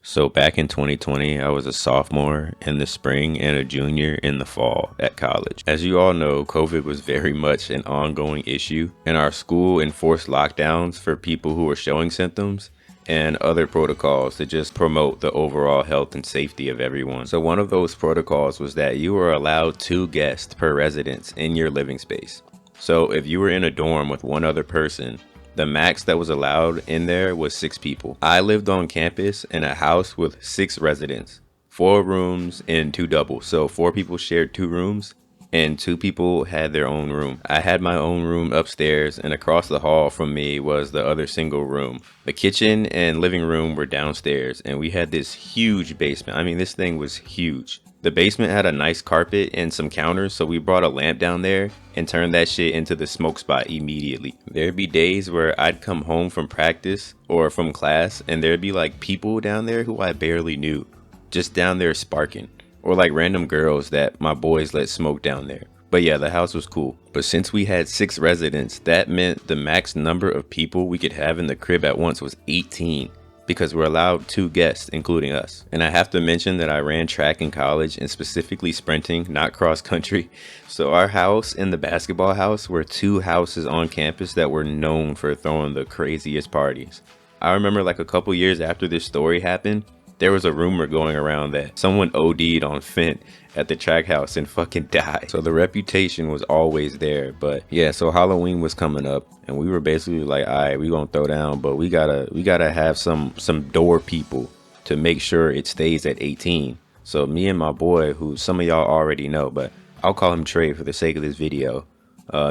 So back in 2020, I was a sophomore in the spring and a junior in the fall at college. As you all know, COVID was very much an ongoing issue, and our school enforced lockdowns for people who were showing symptoms and other protocols to just promote the overall health and safety of everyone. So one of those protocols was that you were allowed 2 guests per residence in your living space. So if you were in a dorm with one other person, the max that was allowed in there was 6 people. I lived on campus in a house with 6 residents, 4 rooms and 2 doubles. So 4 people shared 2 rooms and 2 people had their own room. I had my own room upstairs, and across the hall from me was the other single room. The kitchen and living room were downstairs, and we had this huge basement. I mean, this thing was huge. The basement had a nice carpet and some counters, so we brought a lamp down there and turned that shit into the smoke spot immediately. There'd be days where I'd come home from practice or from class, and there'd be like people down there who I barely knew, just down there sparking, or like random girls that my boys let smoke down there. But yeah, the house was cool. But since we had 6 residents, that meant the max number of people we could have in the crib at once was 18. Because we're allowed 2 guests, including us. And I have to mention that I ran track in college, and specifically sprinting, not cross country. So our house and the basketball house were 2 houses on campus that were known for throwing the craziest parties. I remember like a couple years after this story happened, there was a rumor going around that someone OD'd on Fent at the track house and fucking died. So the reputation was always there. But yeah, so Halloween was coming up, and we were basically like, all right, we gonna throw down, but we gotta have some door people to make sure it stays at 18. So me and my boy, who some of y'all already know, but I'll call him Trey for the sake of this video.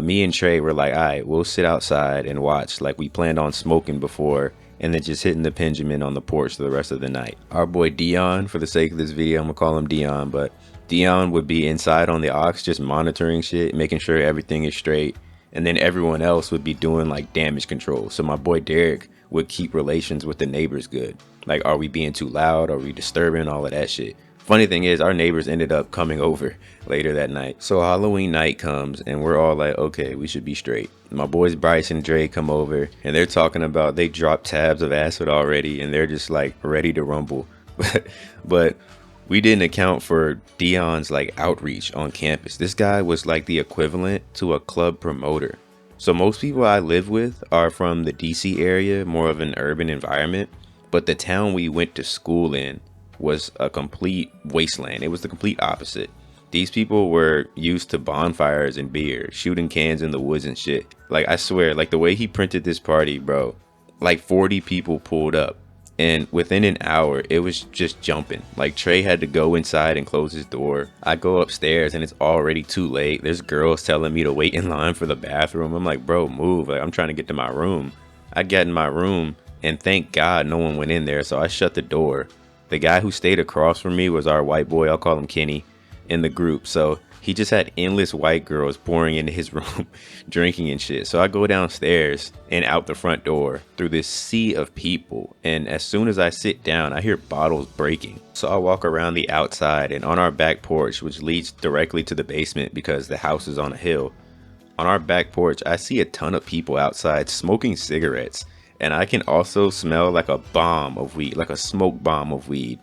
Me and Trey were like, all right, we'll sit outside and watch, like we planned on smoking before, and then just hitting the Pendulum on the porch for the rest of the night. Our boy Dion, for the sake of this video, I'm gonna call him Dion, but Dion would be inside on the aux just monitoring shit, making sure everything is straight, and then everyone else would be doing like damage control. So my boy Derek would keep relations with the neighbors good. Like, are we being too loud? Are we disturbing? All of that shit. Funny thing is, our neighbors ended up coming over later that night. So Halloween night comes, and we're all like, okay, we should be straight. My boys Bryce and Dre come over, and they're talking about they dropped tabs of acid already, and they're just like ready to rumble. But we didn't account for Dion's like outreach on campus. This guy was like the equivalent to a club promoter. So most people I live with are from the DC area, more of an urban environment, but the town we went to school in was a complete wasteland. It was the complete opposite. These people were used to bonfires and beer, shooting cans in the woods and shit. Like, I swear, like the way he printed this party, bro, like 40 people pulled up, and within an hour it was just jumping. Like, Trey had to go inside and close his door. I go upstairs and it's already too late. There's girls telling me to wait in line for the bathroom. I'm like, bro, move. Like, I'm trying to get to my room. I got in my room, and thank God no one went in there, so I shut the door. The guy who stayed across from me was our white boy, I'll call him Kenny, in the group. So he just had endless white girls pouring into his room, drinking and shit. So I go downstairs and out the front door through this sea of people. And as soon as I sit down, I hear bottles breaking. So I walk around the outside, and on our back porch, which leads directly to the basement because the house is on a hill. On our back porch, I see a ton of people outside smoking cigarettes. And I can also smell like a bomb of weed, like a smoke bomb of weed.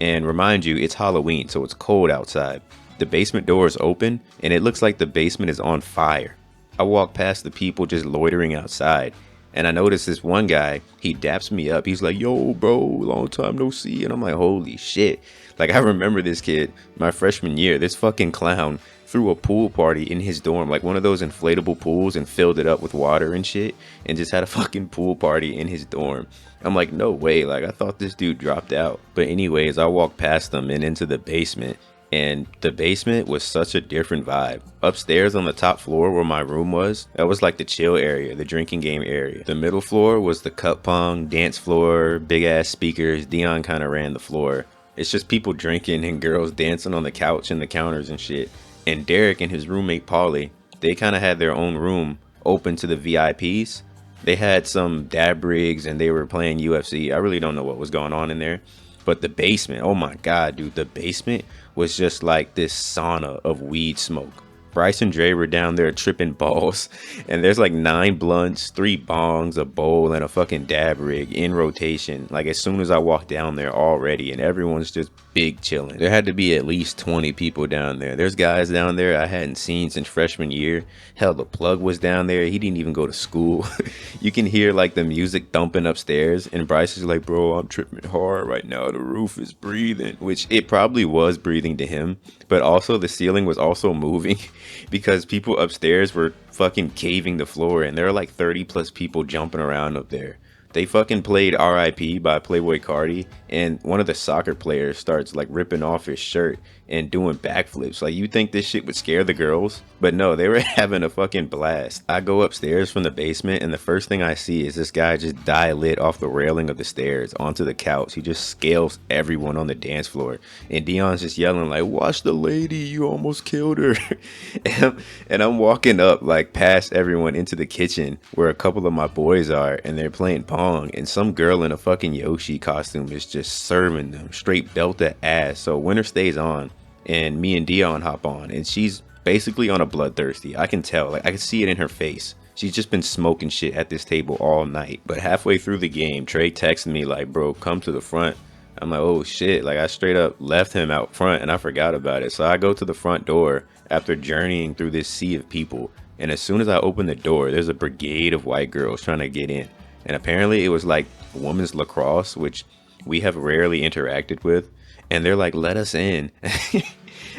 And remind you, it's Halloween, so it's cold outside. The basement door is open, and it looks like the basement is on fire. I walk past the people just loitering outside, and I notice this one guy, he daps me up. He's like, yo, bro, long time no see. And I'm like, holy shit. Like, I remember this kid, my freshman year, this fucking clown threw a pool party in his dorm, like one of those inflatable pools, and filled it up with water and shit, and just had a fucking pool party in his dorm. I'm like, no way, like I thought this dude dropped out. But anyways, I walked past them and into the basement, and the basement was such a different vibe. Upstairs on the top floor where my room was, that was like the chill area, the drinking game area. The middle floor was the cup pong, dance floor, big ass speakers. Dion kind of ran the floor. It's just people drinking and girls dancing on the couch and the counters and shit. And Derek and his roommate Paulie, they kind of had their own room open to the VIPs. They had some dab rigs and they were playing UFC. I really don't know what was going on in there. But the basement, oh my God, dude, the basement was just like this sauna of weed smoke. Bryce and Dre were down there tripping balls, and there's like 9 blunts, 3 bongs, a bowl, and a fucking dab rig in rotation. Like as soon as I walked down there already, and everyone's just big chilling. There had to be at least 20 people down there. There's guys down there I hadn't seen since freshman year. Hell, the plug was down there. He didn't even go to school. You can hear like the music thumping upstairs, and Bryce is like, bro, I'm tripping hard right now. The roof is breathing, which it probably was breathing to him, but also the ceiling was also moving because people upstairs were fucking caving the floor, and there are like 30 plus people jumping around up there. They fucking played R.I.P. by Playboi Carti, and one of the soccer players starts like ripping off his shirt and doing backflips. Like, you think this shit would scare the girls? But no, they were having a fucking blast. I go upstairs from the basement, and the first thing I see is this guy just die lit off the railing of the stairs onto the couch. He just scales everyone on the dance floor, and Dion's just yelling like, watch the lady, you almost killed her. And I'm walking up like past everyone into the kitchen where a couple of my boys are, and they're playing Pong, and some girl in a fucking Yoshi costume is just serving them straight belt to ass. So winner stays on, and me and Dion hop on, and she's basically on a bloodthirsty. I can tell, like I can see it in her face. She's just been smoking shit at this table all night. But halfway through the game, Trey texted me like, bro, come to the front. I'm like, oh shit, like I straight up left him out front and I forgot about it. So I go to the front door after journeying through this sea of people, and as soon as I open the door, there's a brigade of white girls trying to get in. And apparently it was like women's lacrosse, which we have rarely interacted with, and they're like, let us in.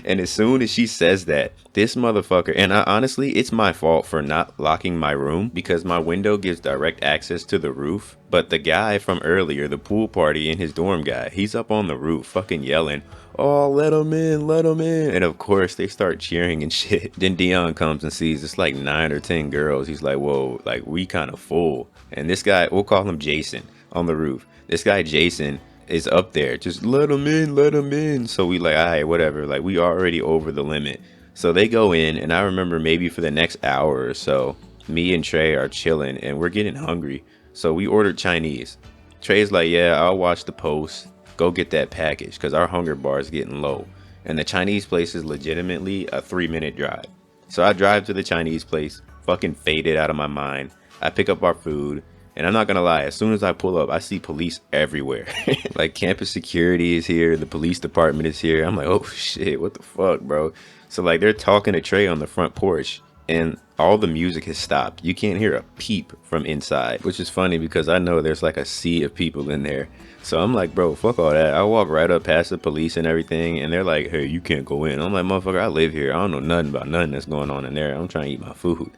And as soon as she says that, this motherfucker, and honestly, it's my fault for not locking my room because my window gives direct access to the roof. But the guy from earlier, the pool party and his dorm guy, he's up on the roof fucking yelling, oh, let him in, let him in. And of course, they start cheering and shit. Then Dion comes and sees it's like 9 or 10 girls. He's like, whoa, like we kind of full. And this guy, we'll call him Jason on the roof. This guy, Jason, is up there, just let them in, let them in. So we like, all right, whatever, like we already over the limit. So they go in, and I remember maybe for the next hour or so, me and Trey are chilling and we're getting hungry, so we ordered Chinese. Trey's like, yeah, I'll watch the post, go get that package, because our hunger bar is getting low, and the Chinese place is legitimately a 3-minute drive. So I drive to the Chinese place, fucking faded out of my mind. I pick up our food, and I'm not gonna lie, as soon as I pull up, I see police everywhere. Like campus security is here, the police department is here. I'm like, oh shit, what the fuck, bro? So like they're talking to Trey on the front porch, and all the music has stopped. You can't hear a peep from inside, which is funny because I know there's like a sea of people in there. So I'm like, bro, fuck all that. I walk right up past the police and everything, and they're like, hey, you can't go in. I'm like, motherfucker, I live here. I don't know nothing about nothing that's going on in there. I'm trying to eat my food.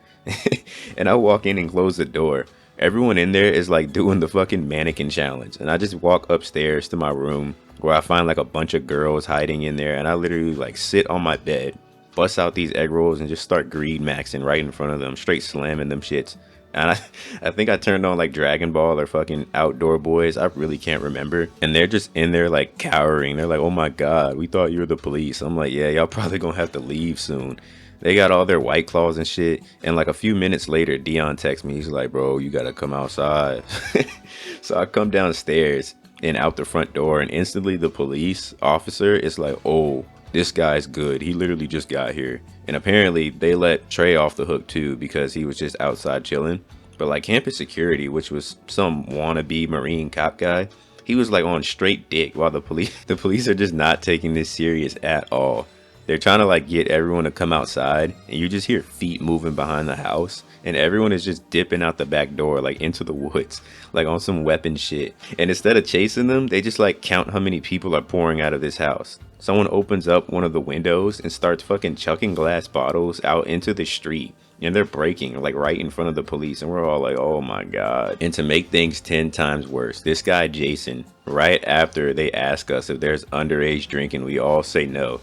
And I walk in and close the door. Everyone in there is like doing the fucking mannequin challenge, and I just walk upstairs to my room where I find like a bunch of girls hiding in there, and I literally like sit on my bed, bust out these egg rolls, and just start greed maxing right in front of them, straight slamming them shits. And I think I turned on like Dragon Ball or fucking Outdoor Boys. I really can't remember. And they're just in there like cowering. They're like, oh my god, we thought you were the police. I'm like, yeah, y'all probably gonna have to leave soon. They got all their White Claws and shit. And like a few minutes later, Dion texts me. He's like, bro, you gotta come outside. So I come downstairs and out the front door, and instantly the police officer is like, oh, this guy's good. He literally just got here. And apparently they let Trey off the hook too because he was just outside chilling. But like campus security, which was some wannabe Marine cop guy, he was like on straight dick, while the police are just not taking this serious at all. They're trying to like get everyone to come outside, and you just hear feet moving behind the house, and everyone is just dipping out the back door like into the woods, like on some weapon shit. And instead of chasing them, they just like count how many people are pouring out of this house. Someone opens up one of the windows and starts fucking chucking glass bottles out into the street, and they're breaking like right in front of the police, and we're all like, oh my god. And to make things 10 times worse, this guy Jason, right after they ask us if there's underage drinking, we all say no.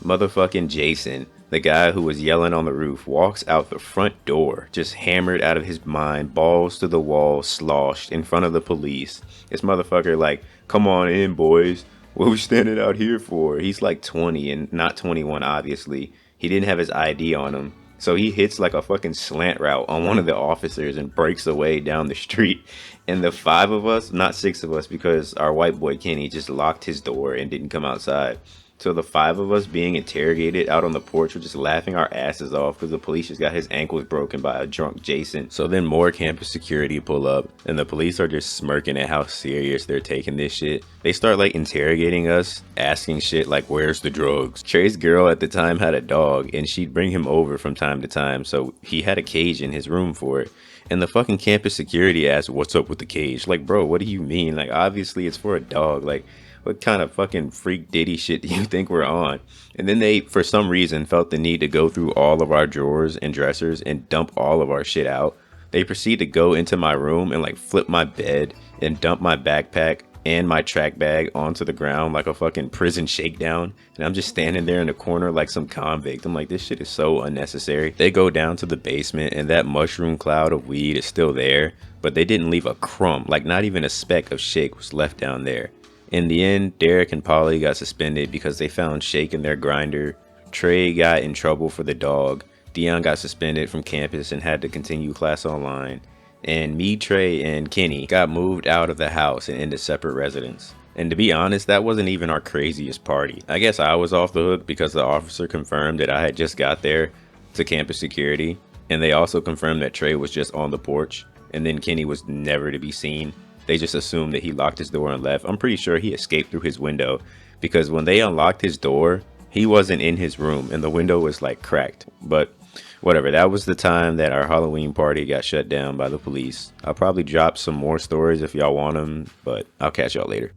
Motherfucking Jason, the guy who was yelling on the roof, walks out the front door, just hammered out of his mind, balls to the wall, sloshed in front of the police. This motherfucker like, come on in, boys. What we standing out here for? He's like 20 and not 21, obviously. He didn't have his ID on him. So he hits like a fucking slant route on one of the officers and breaks away down the street. And the 5 of us, not 6 of us, because our white boy Kenny just locked his door and didn't come outside. So the five of us being interrogated out on the porch were just laughing our asses off because the police just got his ankles broken by a drunk Jason. So then more campus security pull up and the police are just smirking at how serious they're taking this shit. They start like interrogating us, asking shit like, where's the drugs? Trey's girl at the time had a dog and she'd bring him over from time to time, so he had a cage in his room for it. And the fucking campus security asked, what's up with the cage? Like, bro, what do you mean? Like, obviously it's for a dog. Like, what kind of fucking freak ditty shit do you think we're on? And then they, for some reason, felt the need to go through all of our drawers and dressers and dump all of our shit out. They proceed to go into my room and like flip my bed and dump my backpack and my track bag onto the ground like a fucking prison shakedown. And I'm just standing there in the corner like some convict. I'm like, this shit is so unnecessary. They go down to the basement and that mushroom cloud of weed is still there, but they didn't leave a crumb, like not even a speck of shake was left down there. In the end, Derek and Polly got suspended because they found shake in their grinder. Trey got in trouble for the dog. Dion got suspended from campus and had to continue class online. And me, Trey, and Kenny got moved out of the house and into separate residence. And to be honest, that wasn't even our craziest party. I guess I was off the hook because the officer confirmed that I had just got there to campus security. And they also confirmed that Trey was just on the porch. And then Kenny was never to be seen. They just assumed that he locked his door and left. I'm pretty sure he escaped through his window because when they unlocked his door, he wasn't in his room and the window was like cracked. But whatever, that was the time that our Halloween party got shut down by the police. I'll probably drop some more stories if y'all want them, but I'll catch y'all later.